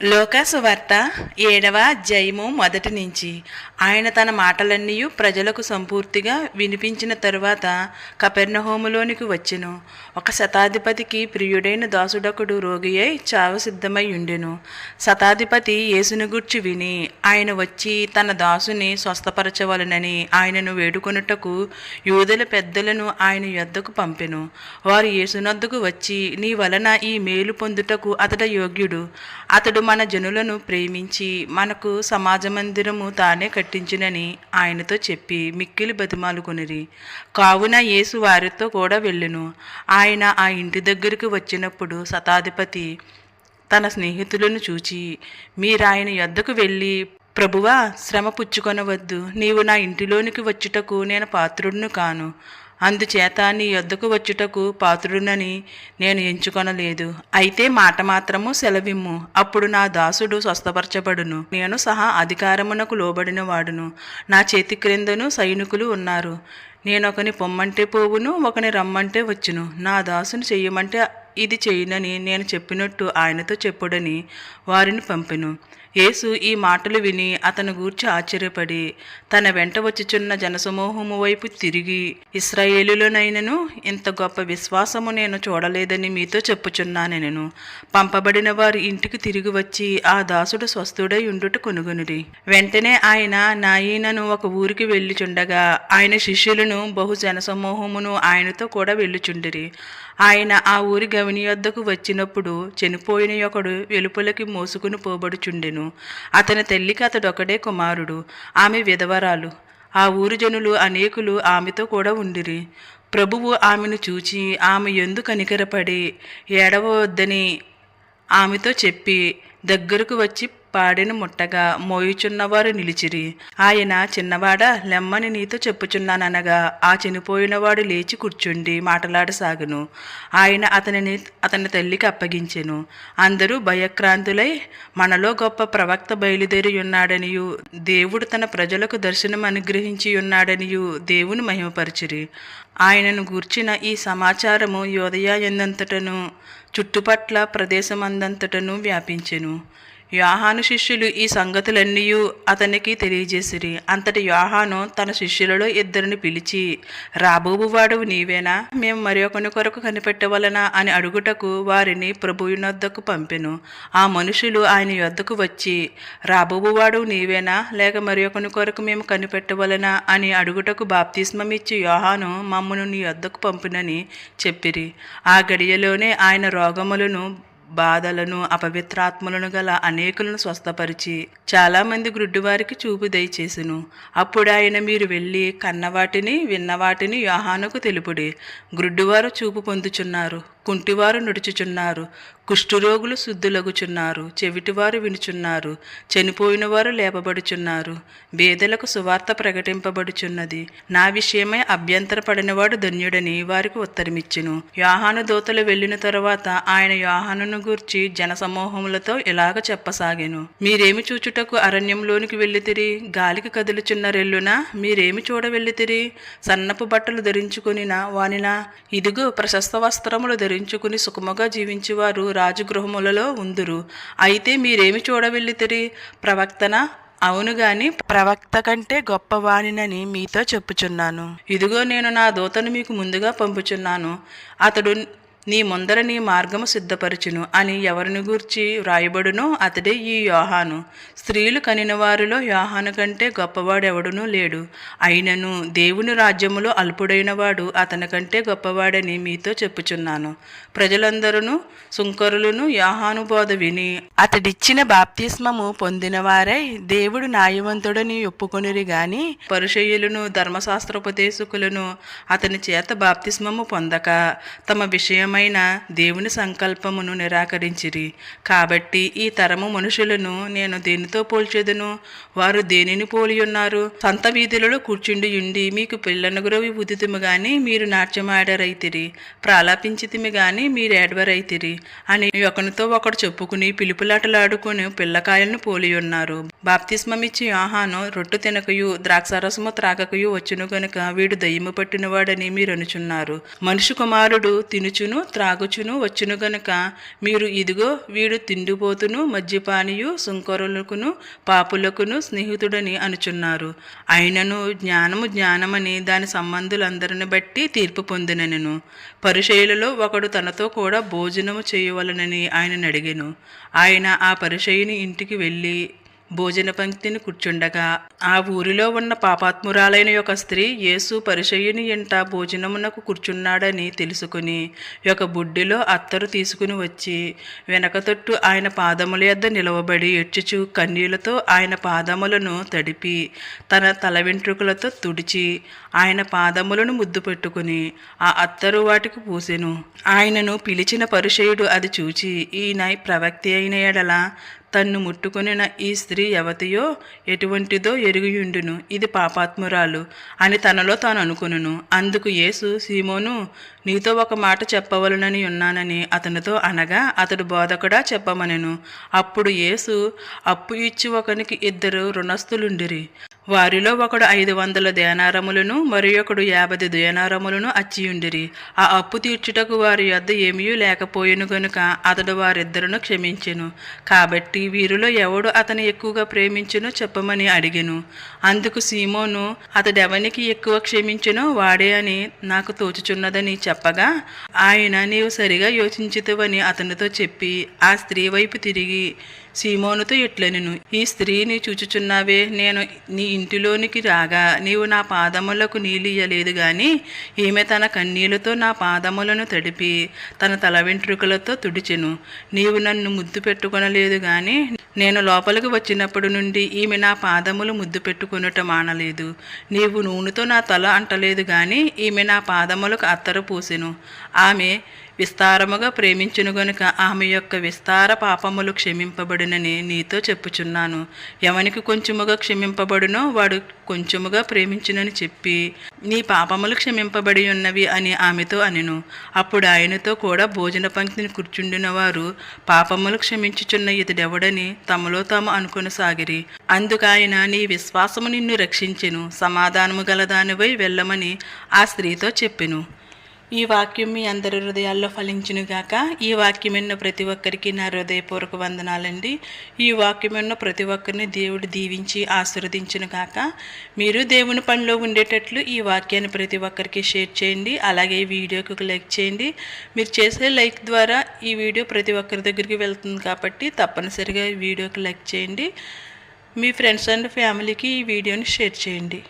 లోకాసు వార్త 7వ అధ్యాయము మొదటి నుంచి. ఆయన తన మాటలన్నీ ప్రజలకు సంపూర్తిగా వినిపించిన తరువాత కపెర్నహూములోనికి వచ్చెను. ఒక శతాధిపతికి ప్రియుడైన దాసుడొకడు రోగి అయి చావు సిద్ధమై ఉండెను. శతాధిపతి యేసును గూర్చి విని ఆయన వచ్చి తన దాసుని స్వస్థపరచవలనని ఆయనను వేడుకొనుటకు యూదుల పెద్దలను ఆయన యొద్దకు పంపెను. వారు యేసునొద్దకు వచ్చి, నీ వలన ఈ మేలు పొందుటకు అతడు యోగ్యుడు. అతడు మన జనులను ప్రేమించి మనకు సమాజ మందిరము తానే కట్టించునని ఆయనతో చెప్పి మిక్కిలి బతిమాలుకొనిరి. కావున యేసు వారితో కూడా వెళ్ళెను. ఆయన ఆ ఇంటి దగ్గరికి వచ్చినప్పుడు శతాధిపతి తన స్నేహితులను చూచి, మీరాయన యొద్దకు వెళ్ళి, ప్రభువా, శ్రమ పుచ్చుకొనవద్దు, నీవు నా ఇంటిలోనికి వచ్చుటకు నేను పాత్రుడును కాను. అందుచేత నీ యొద్దకు వచ్చుటకు పాత్రుడనని నేను ఎంచుకొనలేదు. అయితే మాట మాత్రము సెలవిమ్ము, అప్పుడు నా దాసుడు స్వస్థపరచబడును. నేను సహా అధికారమునకు లోబడిన వాడును. నా చేతి క్రిందను సైనికులు ఉన్నారు. నేనొకని పొమ్మంటే పోవును, ఒకని రమ్మంటే వచ్చును. నా దాసుని చెయ్యమంటే ఇది చెయ్యనని నేను చెప్పినట్టు ఆయనతో చెప్పుడని వారిని పంపెను. యేసు ఈ మాటలు విని అతను గూర్చి ఆశ్చర్యపడి తన వెంట వచ్చుచున్న జనసమూహము వైపు తిరిగి, ఇశ్రాయేలులోనైనను ఇంత గొప్ప విశ్వాసము నేను చూడలేదని మీతో చెప్పుచున్నానెను. పంపబడిన వారి ఇంటికి తిరిగి వచ్చి ఆ దాసుడు స్వస్థుడై ఉండుట కొనుగొనిరి. వెంటనే ఆయన నాయీనను ఒక ఊరికి వెళ్ళుచుండగా ఆయన శిష్యులను బహు జనసమూహమును ఆయనతో కూడా వెళ్ళుచుండిరి. ఆయన ఆ ఊరి గవిని యొద్దకు వచ్చినప్పుడు చనిపోయిన ఒకడు వెలుపలకి మోసుకుని పోబడుచుండెను. అతని తల్లికి అతడొకడే కుమారుడు, ఆమె విధవరాలు. ఆ ఊరి జనులు అనేకులు ఆమెతో కూడా ఉండిరి. ప్రభువు ఆమెను చూచి ఆమె యందు కనికరపడి ఏడవవద్దని ఆమెతో చెప్పి దగ్గరకు వచ్చి పాడెను ముట్టగా మోయుచున్నవారు నిలిచిరి. ఆయన, చిన్నవాడా, లెమ్మని నీతో చెప్పుచున్నాననగా ఆ చనిపోయినవాడు లేచి కూర్చుండి మాటలాడసాగును. ఆయన అతని తల్లికి అప్పగించెను. అందరూ భయక్రాంతులై, మనలో గొప్ప ప్రవక్త బయలుదేరి ఉన్నాడనియు దేవుడు తన ప్రజలకు దర్శనం అనుగ్రహించి ఉన్నాడనియు దేవుని మహిమపరిచిరి. ఆయనను గూర్చిన ఈ సమాచారము యూదయ యందంతటను చుట్టుపట్ల ప్రదేశమందంతటను వ్యాపించెను. యోహాను శిష్యులు ఈ సంగతులన్నీ అతనికి తెలియజేసిరి. అంతటి యోహాను తన శిష్యులలో ఇద్దరిని పిలిచి, రాబోవువాడవు నీవేనా? మేము మరి ఒకని కొరకు కనిపెట్టవలనా అని అడుగుటకు వారిని ప్రభువునొద్దకు పంపెను. ఆ మనుషులు ఆయన యొద్దకు వచ్చి, రాబోవువాడవు నీవేనా, లేక మరి ఒకని కొరకు మేము కనిపెట్టవలనా అని అడుగుటకు బాప్తిస్మమిచ్చి యోహాను మమ్మను నీ యొద్దకు పంపునని చెప్పిరి. ఆ గడియలోనే ఆయన రోగములను, బాధలను, అపవిత్రాత్మలను గల అనేకులను స్వస్థపరిచి చాలామంది గ్రుడ్డివారికి చూపు దయచేసెను. అప్పుడు ఆయన, మీరు వెళ్ళి కన్నవాటిని విన్నవాటిని యోహానుకు తెలుపుడి. గ్రుడ్డివారు చూపు పొందుచున్నారు, కుంటివారు నడుచుచున్నారు, కుష్ఠరోగులు శుద్ధులగుచున్నారు, చెవిటివారు వినుచున్నారు, చనిపోయిన వారు లేపబడుచున్నారు, బేదలకు సువార్త ప్రకటింపబడుచున్నది. నా విషయమై అభ్యంతరపడినవాడు ధన్యుడని వారికి ఉత్తరమిచ్చెను. యోహాను దూతలు వెళ్ళిన తరువాత ఆయన యోహానును గూర్చి జనసమూహములతో ఇలాగ చెప్పసాగెను. మీరేమి చూచుటకు అరణ్యంలోనికి వెళ్ళితిరి? గాలికి కదులుచున్న రెల్లునా? మీరేమి చూడ వెళ్ళితిరి? సన్నపు బట్టలు ధరించుకొనినా వానినా? ఇదిగో, ప్రశస్త వస్త్రములు ధరించుకుని సుఖముగా జీవించువారు రాజగృహములలో ఉందురు. అయితే మీరేమి చూడవెళ్ళితిరి? ప్రవక్తనా? అవును గాని ప్రవక్త కంటే గొప్పవానినని మీతో చెప్పుచున్నాను. ఇదిగో, నేను నా దూతను మీకు ముందుగా పంపుచున్నాను. అతడు నీ ముందర నీ మార్గము సిద్ధపరచును అని ఎవరిని గూర్చి వ్రాయబడునో అతడే ఈ యోహాను. స్త్రీలు కనిన వారిలో యోహాను కంటే గొప్పవాడెవడునూ లేడు. అయినను దేవుని రాజ్యములో అల్పుడైన వాడు అతని కంటే గొప్పవాడని మీతో చెప్పుచున్నాను. ప్రజలందరూ సుంకరులను యోహాను బోధ విని అతడిచ్చిన బాప్తిస్మము పొందిన వారై దేవుడు న్యాయవంతుడని ఒప్పుకొనిరి గాని పరిసయ్యులను, ధర్మశాస్త్రోపదేశకులను అతని చేత బాప్తిస్మము పొందక తమ విషయం దేవుని సంకల్పమును నిరాకరించిరి. కాబట్టి ఈ తరము మనుషులను నేను దేనితో పోల్చెదను? వారు దేనిని పోలి ఉన్నారు? సంత వీధులలో కూర్చుండి మీకు పిల్లనగురవి ఉదితిమి గాని మీరు నాట్యమాడరైతిరి, ప్రాలాపించితిమి గాని మీరు ఏడ్వరైతిరి అని ఒకనితో ఒకడు చెప్పుకుని పిలుపులాటలాడుకుని పిల్లకాయలను పోలి ఉన్నారు. బాప్తిస్మమిచ్చి యోహాను రొట్టు తినకయు ద్రాక్షారసము త్రాగకయు వచ్చును గనుక వీడు దయ్యము పట్టినవాడని మీరు అనుచున్నారు. మనుషు కుమారుడు తినుచును త్రాగుచును వచ్చును గనుక మీరు ఇదిగో వీడు తిండిపోతును మద్యపానియు సుంకరులకును పాపులకును స్నేహితుడని అనుచున్నారు. అయినను జ్ఞానము జ్ఞానమని దాని సంబంధులందరిని బట్టి తీర్పు పొందినను. పరిసయ్యులలో ఒకడు తనతో కూడా భోజనము చేయవలనని ఆయనను అడిగెను. ఆయన ఆ పరిసయ్యుని ఇంటికి వెళ్ళి భోజన పంక్తిని కూర్చుండగా ఆ ఊరిలో ఉన్న పాపాత్మురాలైన ఒక స్త్రీ యేసు పరిసయ్యుని ఇంట భోజనమునకు కూర్చున్నాడని తెలుసుకుని ఒక బుడ్డిలో అత్తరు తీసుకుని వచ్చి వెనక తొట్టు ఆయన పాదముల యొద్ద నిలవబడి ఏడ్చుచు కన్నీళ్లతో ఆయన పాదములను తడిపి తన తల వెంట్రుకలతో తుడిచి ఆయన పాదములను ముద్దు పెట్టుకుని ఆ అత్తరు వాటికి పూసెను. ఆయనను పిలిచిన పరిసయ్యుడు అది చూచి ఈయన ప్రవక్త అయిన ఎడల తన్ను ముట్టుకొనిన ఈ స్త్రీ ఎవతియో ఎటువంటిదో ఎరిగియుండును, ఇది పాపాత్మురాలు అని తనలో తాను అనుకొనును. అందుకు యేసు, సీమోను, నీతో ఒక మాట చెప్పవలనని ఉన్నానని అతనితో అనగా అతడు బోధకుడా చెప్పమనెను. అప్పుడు యేసు, అప్పు ఇచ్చి ఒకనికి 2 రుణస్థులుండిరి. వారిలో ఒకడు 500 దేనారములను మరి ఒకడు 50 దేనారములను అచ్చియుండిరి. ఆ అప్పు తీర్చుటకు వారి యొద్ద ఏమీ లేకపోయెను గనుక అతడు వారిద్దరును క్షమించెను. కాబట్టి వీరిలో ఎవడు అతను ఎక్కువగా ప్రేమించునో చెప్పమని అడిగెను. అందుకు సీమోను, అతడెవనికి ఎక్కువ క్షమించునో వాడే అని నాకు తోచుచున్నదని చెప్పగా ఆయన, నీవు సరిగా యోచించుతవని అతనితో చెప్పి ఆ స్త్రీ వైపు తిరిగి సీమోనుతో ఇట్లనెను, ఈ స్త్రీని చూచుచున్నావే, నేను నీ ఇంటిలోనికి రాగా నీవు నా పాదములకు నీళ్ళియ్యలేదు గాని ఈమె తన కన్నీళ్లతో నా పాదములను తడిపి తన తల వెంట్రుకలతో తుడిచెను. నీవు నన్ను ముద్దు పెట్టుకొనలేదు గాని నేను లోపలికి వచ్చినప్పటి నుండి ఈమె నా పాదములు ముద్దు పెట్టుకొనుట మానలేదు. నీవు నూనెతో నా తల అంటలేదు గాని ఈమె నా పాదములకు అత్తరు పూసెను. ఆమె విస్తారముగా ప్రేమించును గనుక ఆమె యొక్క విస్తార పాపములు క్షమింపబడినని నీతో చెప్పుచున్నాను. ఎవనికి కొంచెముగా క్షమింపబడునో వాడు కొంచెముగా ప్రేమించునని చెప్పి నీ పాపములు క్షమింపబడి ఉన్నవి అని ఆమెతో అనెను. అప్పుడు ఆయనతో కూడా భోజన పంక్తిని కూర్చుండిన వారు పాపములు క్షమించుచున్న ఇతడెవడని తమలో తాము అనుకొనసాగిరి. అందుకాయన, నీ విశ్వాసము నిన్ను రక్షించెను, సమాధానము గలదానివై వెళ్ళమని ఆ స్త్రీతో చెప్పెను. ఈ వాక్యం మీ అందరి హృదయాల్లో ఫలించునుగాక. ఈ వాక్యం విన్న ప్రతి ఒక్కరికి నా హృదయపూర్వక వందనాలండి. ఈ వాక్యం విన్న ప్రతి ఒక్కరిని దేవుడు దీవించి ఆశీర్వదించునుగాక. మీరు దేవుని పనిలో ఉండేటట్లు ఈ వాక్యాన్ని ప్రతి ఒక్కరికి షేర్ చేయండి. అలాగే ఈ వీడియోకి ఒక లైక్ చేయండి. మీరు చేసే లైక్ ద్వారా ఈ వీడియో ప్రతి ఒక్కరి దగ్గరికి వెళ్తుంది కాబట్టి తప్పనిసరిగా ఈ వీడియోకి లైక్ చేయండి. మీ ఫ్రెండ్స్ అండ్ ఫ్యామిలీకి ఈ వీడియోని షేర్ చేయండి.